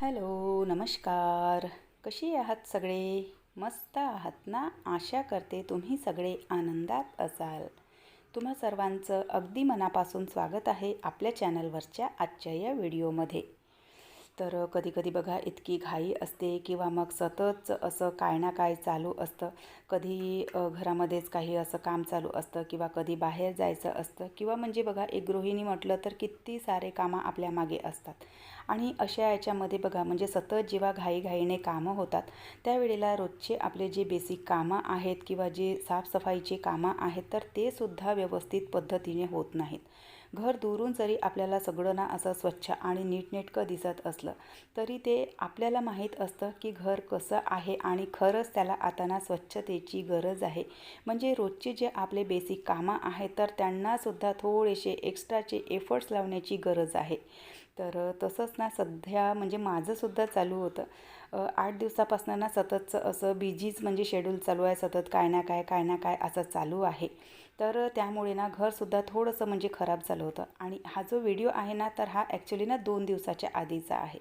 Hello, नमस्कार. कशी आहात सगळे? मस्त आहात ना? आशा करते तुम्ही सगळे आनंदात असाल. तुम्हा सर्वांचं अगदी मनापासून स्वागत आहे आपल्या चॅनलवरच्या आजच्या या व्हिडिओमध्ये. तर कधी-कधी बघा इतकी घाई असते किंवा मग सतत असं काय ना काय चालू असतं. कधी घरामध्येच काही असं काम चालू असतं किंवा कधी बाहेर जायचं असतं किंवा म्हणजे बघा एक गृहिणी म्हटलं तर किती सारे कामं आपल्या मागे असतात. आणि अशा याच्यामध्ये बघा म्हणजे सतत जेव्हा घाईघाईने कामं होतात त्यावेळेला रोजचे आपले जे बेसिक कामं आहेत किंवा जे साफसफाईची कामं आहेत तर ते सुद्धा व्यवस्थित पद्धतीने होत नाहीत. घर दुरून जरी आपल्याला सगळं ना असं स्वच्छ आणि नीटनेटकं दिसत असलं तरी ते आपल्याला माहीत असतं की घर कसं आहे आणि खरंच त्याला आता ना स्वच्छतेची गरज आहे. म्हणजे रोजचे जे आपले बेसिक कामं आहेत तर त्यांनासुद्धा थोडेसे एक्स्ट्राचे एफर्ट्स लावण्याची गरज आहे. तर तसंच ना सध्या म्हणजे माझंसुद्धा चालू होतं. 8 दिवसापासून ना सततचं असं बिझीच म्हणजे शेड्यूल चालू आहे. सतत काय ना काय, काय ना काय असं चालू आहे. तर त्यामुळे ना घरसुद्धा थोडंसं म्हणजे खराब झालं होतं आणि हा जो व्हिडिओ आहे ना तर हा ॲक्च्युली ना 2 दिवसाच्या आधीचा आहे.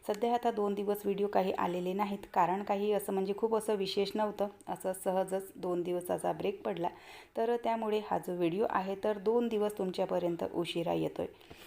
सध्या आता 2 दिवस व्हिडिओ काही आलेले नाहीत कारण काही असं म्हणजे खूप असं विशेष नव्हतं. असं सहजच 2 दिवसाचा ब्रेक पडला. तर त्यामुळे हा जो व्हिडिओ आहे तर 2 दिवस तुमच्यापर्यंत उशिरा येतो आहे.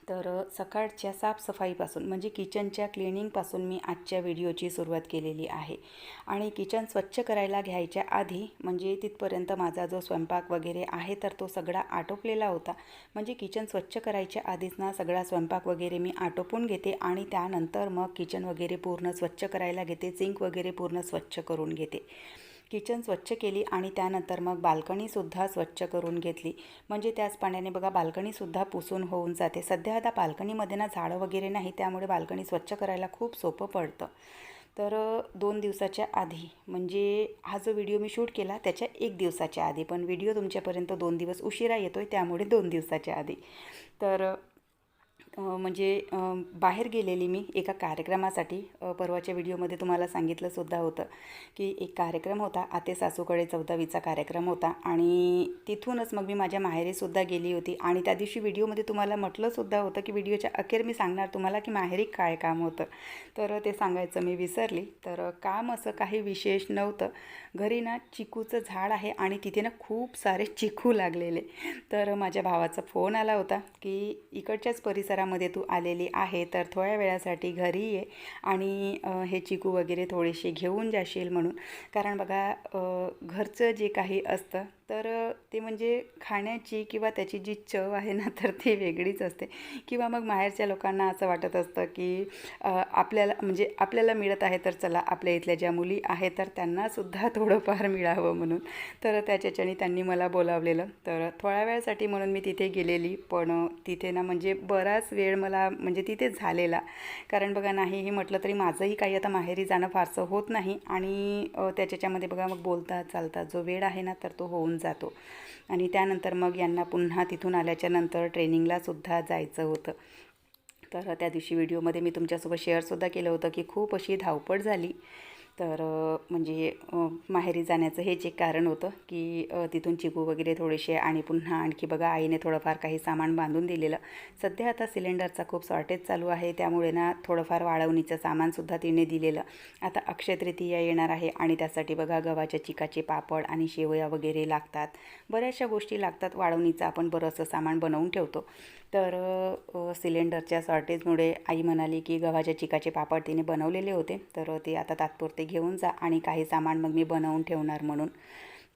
तर सकाळच्या साफसफाईपासून म्हणजे किचनच्या क्लिनिंगपासून मी आजच्या व्हिडिओची सुरुवात केलेली आहे. आणि किचन स्वच्छ करायला घ्यायच्या आधी म्हणजे तिथपर्यंत माझा जो स्वयंपाक वगैरे आहे तर तो सगळा आटोपलेला होता. म्हणजे किचन स्वच्छ करायच्या आधीच ना सगळा स्वयंपाक वगैरे मी आटोपून घेते आणि त्यानंतर मग किचन वगैरे पूर्ण स्वच्छ करायला घेते. सिंक वगैरे पूर्ण स्वच्छ करून घेते. किचन स्वच्छ केली आणि त्यानंतर मग बाल्कनीसुद्धा स्वच्छ करून घेतली. म्हणजे त्याच पाण्याने बघा बाल्कनीसुद्धा पुसून होऊन जाते. सध्या आता बाल्कनीमध्ये ना झाडं वगैरे नाही त्यामुळे बाल्कनी स्वच्छ करायला खूप सोपं पडतं. तर 2 दिवसाच्या आधी म्हणजे हा जो व्हिडिओ मी शूट केला त्याच्या 1 दिवसाच्या आधी, पण व्हिडिओ तुमच्यापर्यंत 2 दिवस उशिरा येतो आहे त्यामुळे 2 दिवसाच्या आधी. तर म्हणजे बाहेर गेलेली मी एका कार्यक्रमासाठी. परवाच्या व्हिडिओमध्ये तुम्हाला सांगितलंसुद्धा होतं की एक कार्यक्रम होता. आते सासूकडे 14वीचा कार्यक्रम होता आणि तिथूनच मग मी माझ्या माहेरीसुद्धा गेली होती. आणि त्या दिवशी व्हिडिओमध्ये तुम्हाला म्हटलंसुद्धा होतं की व्हिडिओच्या अखेर मी सांगणार तुम्हाला की माहेरी काय काम होतं. तर ते सांगायचं मी विसरली. तर काम असं काही विशेष नव्हतं. घरी ना चिकूचं झाड आहे आणि तिथे ना खूप सारे चिकू लागलेले. तर माझ्या भावाचा फोन आला होता की इकडच्याच परिसरामध्ये तू आलेली आहे तर थोड्या वेळासाठी घरी ये आणि हे चिकू वगैरे थोडेसे घेऊन जाशील म्हणून. कारण बघा घरचं जे काही असतं तर ते म्हणजे खाण्याची किंवा त्याची जी चव आहे ना तर ती वेगळीच असते. किंवा मग माहेरच्या लोकांना असं वाटत असतं की आपल्याला मिळत आहे तर चला आपल्या इथल्या ज्या मुली आहेत तर त्यांनासुद्धा थोडंफार मिळावं म्हणून. तर त्याच्याने त्यांनी मला बोलावलेलं. तर थोड्या वेळासाठी म्हणून मी तिथे गेलेली. पण तिथे ना म्हणजे बराच वेळ मला म्हणजे तिथे झालेला. कारण बघा नाहीही म्हटलं तरी माझंही काही आता माहेरी जाणं फारसं होत नाही आणि त्याच्यामध्ये बघा मग बोलता चालता जो वेळ आहे ना तर तो होऊन जातो. आणि त्यानंतर मग यांना पुन्हा तिथून आल्याच्या नंतर ट्रेनिंगलासुद्धा जायचं होतं. तर त्या दिवशी व्हिडिओमध्ये मी तुमच्यासोबत शेअरसुद्धा केलं होतं की खूप अशी धावपळ झाली. तर म्हणजे माहेरी जाण्याचं हेच एक कारण होतं की तिथून चिकू वगैरे थोडेसे आणि पुन्हा आणखी बघा आईने थोडंफार काही सामान बांधून दिलेलं. सध्या आता सिलेंडरचा खूप शॉर्टेज चालू आहे त्यामुळे ना थोडंफार वाळवणीचं सामानसुद्धा तिने दिलेलं. आता अक्षय तृतीया येणार आहे आणि त्यासाठी बघा गव्हाच्या चिकाचे पापड आणि शेवया वगैरे लागतात. बऱ्याचशा गोष्टी लागतात. वाळवणीचं आपण बरंचसं सामान बनवून ठेवतो. तर सिलेंडरच्या शॉर्टेजमुळे आई म्हणाली की गव्हाच्या चिकाचे पापड तिने बनवलेले होते तर ते आता तात्पुरते घेऊन जा आणि काही सामान मग मी बनवून ठेवणार म्हणून.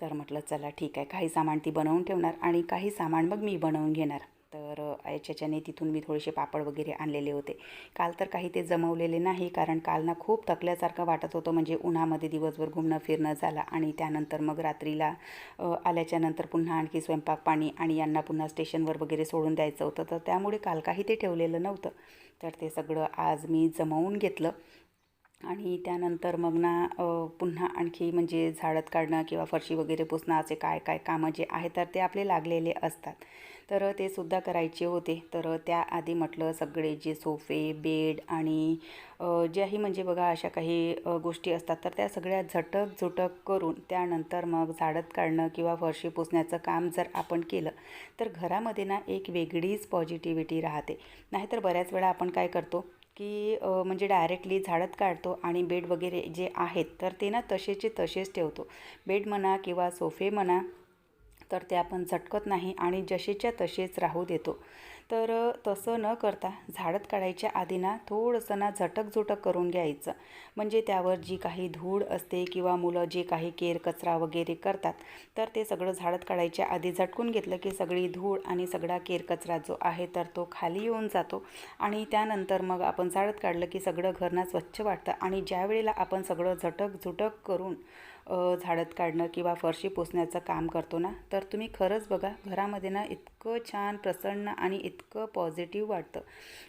तर म्हटलं चला ठीक आहे, काही सामान ती बनवून ठेवणार आणि काही सामान मग मी बनवून घेणार. तर याच्याने तिथून मी थोडेसे पापड वगैरे आणलेले होते. काल तर काही ते जमवलेले नाही कारण काल ना खूप थकल्यासारखं वाटत होतं. म्हणजे उन्हामध्ये दिवसभर घुमणं फिरणं झालं आणि त्यानंतर मग रात्रीला आल्याच्यानंतर पुन्हा आणखी स्वयंपाक पाणी आणि यांना पुन्हा स्टेशनवर वगैरे सोडून द्यायचं होतं. तर त्यामुळे काल काही ते ठेवलेलं नव्हतं. तर ते सगळं आज मी जमवून घेतलं. आणि त्यानंतर मग ना पुन्हा आणखी म्हणजे झाडत काढणं किंवा फरशी वगैरे पुसणं असे काय काय कामं जे आहेत तर ते आपले लागलेले असतात. तर ते सुद्धा करायचे होते. तर त्याआधी म्हटलं सगळे जे सोफे बेड आणि ज्याही म्हणजे बघा अशा काही गोष्टी असतात तर त्या सगळ्या झटक झुटक करून त्यानंतर मग झाडत काढणं किंवा फरशी पुसण्याचं काम जर आपण केलं तर घरामध्ये ना एक वेगळीच पॉझिटिव्हिटी राहते. नाहीतर बऱ्याच वेळा आपण काय करतो की म्हणजे डायरेक्टली झाडत काढतो आणि बेड वगैरे जे आहेत तर ते ना तसेचे तसेच ठेवतो. बेड म्हणा किंवा सोफे म्हणा तर ते आपण झटकत नाही आणि जसेच्या तसेच राहू देतो. तर तसं न करता झाडत काढायच्या आधी ना थोडंसं ना झटक करून घ्यायचं. म्हणजे त्यावर जी काही धूळ असते किंवा मुलं जे काही केर कचरा वगैरे करतात तर ते सगळं झाडत काढायच्या आधी झटकून घेतलं की सगळी धूळ आणि सगळा केर कचरा जो आहे तर तो खाली येऊन जातो. आणि त्यानंतर मग आपण झाडत काढलं की सगळं घर ना स्वच्छ वाटतं. आणि ज्या वेळेला आपण सगळं झटक करून झाडत काढणं किंवा फरशी पुसण्याचं काम करतो ना तर तुम्ही खरंच बघा घरामध्ये ना इतकं छान प्रसन्न आणि इतकं पॉझिटिव्ह वाटतं.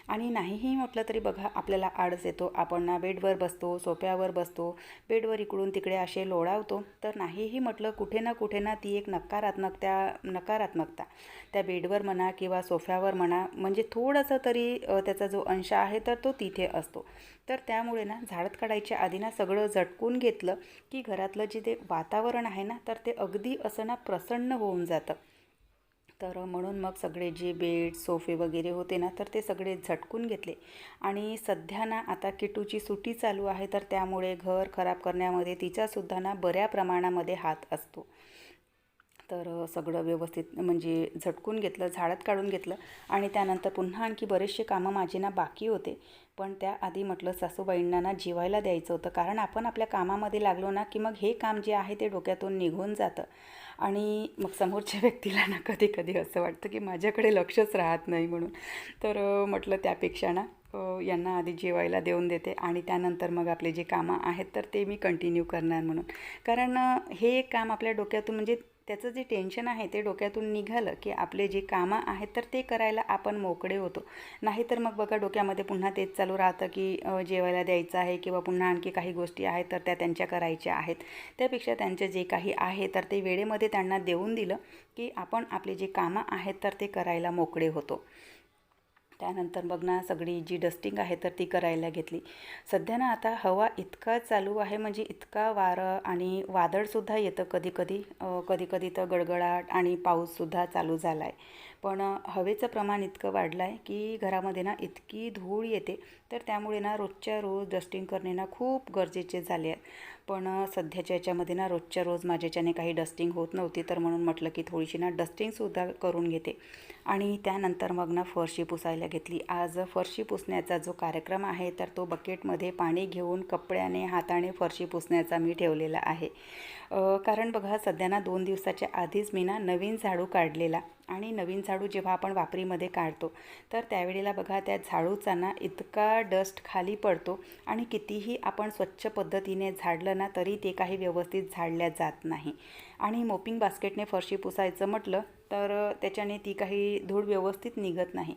आणि नाहीही म्हटलं तरी बघा आपल्याला आळस येतो, आपण ना बेडवर बसतो, सोफ्यावर बसतो, बेडवर इकडून तिकडे असे लोळावतो. तर नाहीही म्हटलं कुठे ना ती एक नकारात्मकता त्या बेडवर म्हणा किंवा सोफ्यावर म्हणा म्हणजे थोडंसं तरी त्याचा जो अंश आहे तर तो तिथे असतो. तर त्यामुळे ना झाडत काढायच्या आधी ना सगळं झटकून घेतलं की घरातलं जे ते वातावरण आहे ना तर ते अगदी असं ना प्रसन्न होऊन जातं. तर म्हणून मग सगळे जे बेड सोफे वगैरे होते ना तर ते सगळे झटकून घेतले. आणि सध्या ना आता किटूची सुट्टी चालू आहे तर त्यामुळे घर खराब करण्यामध्ये तिचासुद्धा ना बऱ्या प्रमाणामध्ये हात असतो. तर सगळं व्यवस्थित म्हणजे झटकून घेतलं, झाडत काढून घेतलं. आणि त्यानंतर पुन्हा आणखी बरेचसे कामं माझे ना बाकी होते. पण त्याआधी म्हटलं सासूबाईंना ना जेवायला द्यायचं होतं, कारण आपण आपल्या कामामध्ये लागलो ना की मग हे काम जे आहे ते डोक्यातून निघून जातं. आणि मग समोरच्या व्यक्तीला ना कधी कधी असं वाटतं की माझ्याकडे लक्षच राहत नाही म्हणून. तर म्हटलं त्यापेक्षा ना यांना आधी जेवायला देऊन देते आणि त्यानंतर मग आपले जे कामं आहेत तर ते मी कंटिन्यू करणार म्हणून. कारण हे एक काम आपल्या डोक्यातून म्हणजे त्याचं जे टेन्शन आहे ते डोक्यातून निघालं की आपले जे कामं आहेत तर ते करायला आपण मोकळे होतो. नाहीतर मग बघा डोक्यामध्ये पुन्हा तेच चालू राहतं की जेवायला द्यायचं आहे किंवा पुन्हा आणखी काही गोष्टी आहेत तर त्या त्यांच्या करायच्या आहेत. त्यापेक्षा त्यांचे जे काही आहे तर ते वेळेमध्ये त्यांना देऊन दिलं की आपण आपले जे कामं आहेत तर ते करायला मोकळे होतो. त्यानंतर मग ना सगळी जी डस्टिंग आहे तर ती करायला घेतली. सध्या ना आता हवा इतका चालू आहे म्हणजे इतका वारं आणि वादळसुद्धा येतं कधी तर गडगडाट आणि पाऊससुद्धा चालू झाला आहे. पण हवेचं प्रमाण इतकं वाढलं आहे की घरामध्ये ना इतकी धूळ येते. तर त्यामुळे ना रोजच्या रोज डस्टिंग करणे ना खूप गरजेचे झाले आहे. पण सध्याच्या याच्यामध्ये ना रोजच्या रोज माझ्याच्याने काही डस्टिंग होत नव्हती तर म्हणून म्हटलं की थोडीशी ना डस्टिंगसुद्धा करून घेते. आणि त्यानंतर मग ना फरशी पुसायला घेतली. आज फरशी पुसण्याचा जो कार्यक्रम आहे तर तो बकेटमध्ये पाणी घेऊन कपड्याने हाताने फरशी पुसण्याचा मी ठेवलेला आहे. कारण बघा सध्या ना 2 दिवसाच्या आधीच मी ना नवीन झाडू काढलेला. आणि नवीन झाडू जेव्हा आपण वापरीमध्ये काढतो तर त्यावेळेला बघा त्या झाडूचा ना इतका डस्ट खाली पडतो आणि कितीही आपण स्वच्छ पद्धतीने झाडलं ना तरी ते काही व्यवस्थित झाडल्या जात नाही. आणि मोपिंग बास्केटने फरशी पुसायचं म्हटलं तर त्याच्याने ती काही धूळ व्यवस्थित निघत नाही.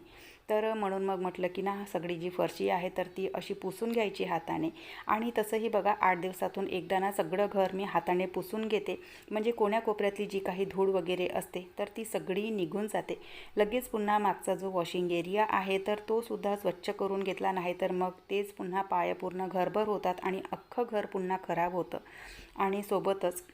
तर म्हणून मग म्हटलं की ना सगळी जी फरशी आहे तर ती अशी पुसून घ्यायची हाताने. आणि तसंही बघा 8 दिवसातून एकदा ना सगळं घर मी हाताने पुसून घेते. म्हणजे कोण्याकोपऱ्यातली जी काही धूळ वगैरे असते तर ती सगळी निघून जाते. लगेच पुन्हा मागचा जो वॉशिंग एरिया आहे तर तो सुद्धा स्वच्छ करून घेतला. नाही तर मग तेच पुन्हा पाय पूर्ण घरभर होतात आणि अख्खं घर पुन्हा खराब होतं. आणि सोबतच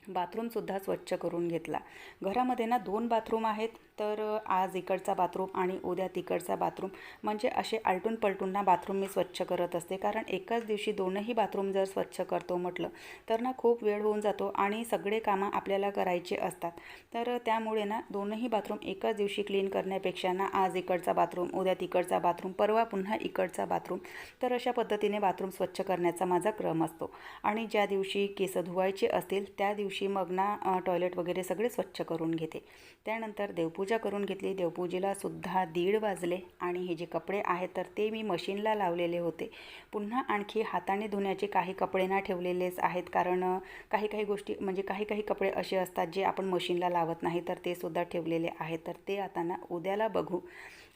बाथरूमसुद्धा स्वच्छ करून घेतला. घरामध्ये ना 2 बाथरूम आहेत. तर आज इकडचा बाथरूम आणि उद्या तिकडचा बाथरूम म्हणजे असे आलटून पलटून ना बाथरूम मी स्वच्छ करत असते. कारण एकाच दिवशी दोनही बाथरूम जर स्वच्छ करतो म्हटलं तर ना खूप वेळ होऊन जातो आणि सगळे कामं आपल्याला करायचे असतात. तर त्यामुळे ना दोनही बाथरूम एकाच दिवशी क्लीन करण्यापेक्षा ना आज इकडचा बाथरूम, उद्या तिकडचा बाथरूम, परवा पुन्हा इकडचा बाथरूम, तर अशा पद्धतीने बाथरूम स्वच्छ करण्याचा माझा क्रम असतो. आणि ज्या दिवशी केस धुवायचे असतील त्या दिवशी मग ना टॉयलेट वगैरे सगळे स्वच्छ करून घेते. त्यानंतर देवपूजा करून घेतली. देवपूजेला सुद्धा 1:30 वाजले. आणि हे जे कपडे आहेत तर ते मी मशीनला लावलेले होते. पुन्हा आणखी हाताने धुण्याचे काही कपडे ना ठेवलेलेच आहेत. कारण काही गोष्टी म्हणजे काही कपडे असे असतात जे आपण मशीनला लावत नाही तर ते सुद्धा ठेवलेले आहेत. तर ते आता ना उद्याला बघू.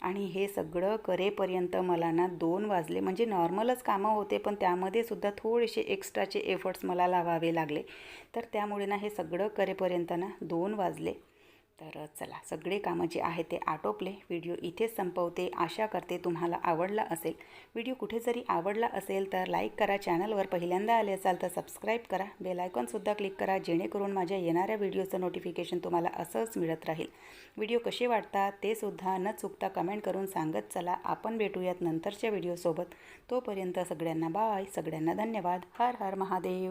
आणि हे सगळं करेपर्यंत मला ना 2 वाजले. म्हणजे नॉर्मलच कामं होते पण त्यामध्ये सुद्धा थोडेसे एक्स्ट्राचे एफर्ट्स मला लावावे लागले. तर त्यामुळे ना हे सगळं करेपर्यंत ना 2 वाजले. तर चला, सगळे कामं जे आहे ते आटोपले. व्हिडिओ इथेच संपवते. आशा करते तुम्हाला आवडला असेल. व्हिडिओ कुठे जरी आवडला असेल तर लाईक करा. चॅनलवर पहिल्यांदा आले असाल तर सबस्क्राईब करा. बेल आयकॉनसुद्धा क्लिक करा, जेणेकरून माझ्या येणाऱ्या व्हिडिओचं नोटिफिकेशन तुम्हाला असंच मिळत राहील. व्हिडिओ कसे वाटतात ते सुद्धा न चुकता कमेंट करून सांगत चला. आपण भेटूयात नंतरच्या व्हिडिओसोबत. तोपर्यंत सगळ्यांना बाय. सगळ्यांना धन्यवाद. हर हर महादेव.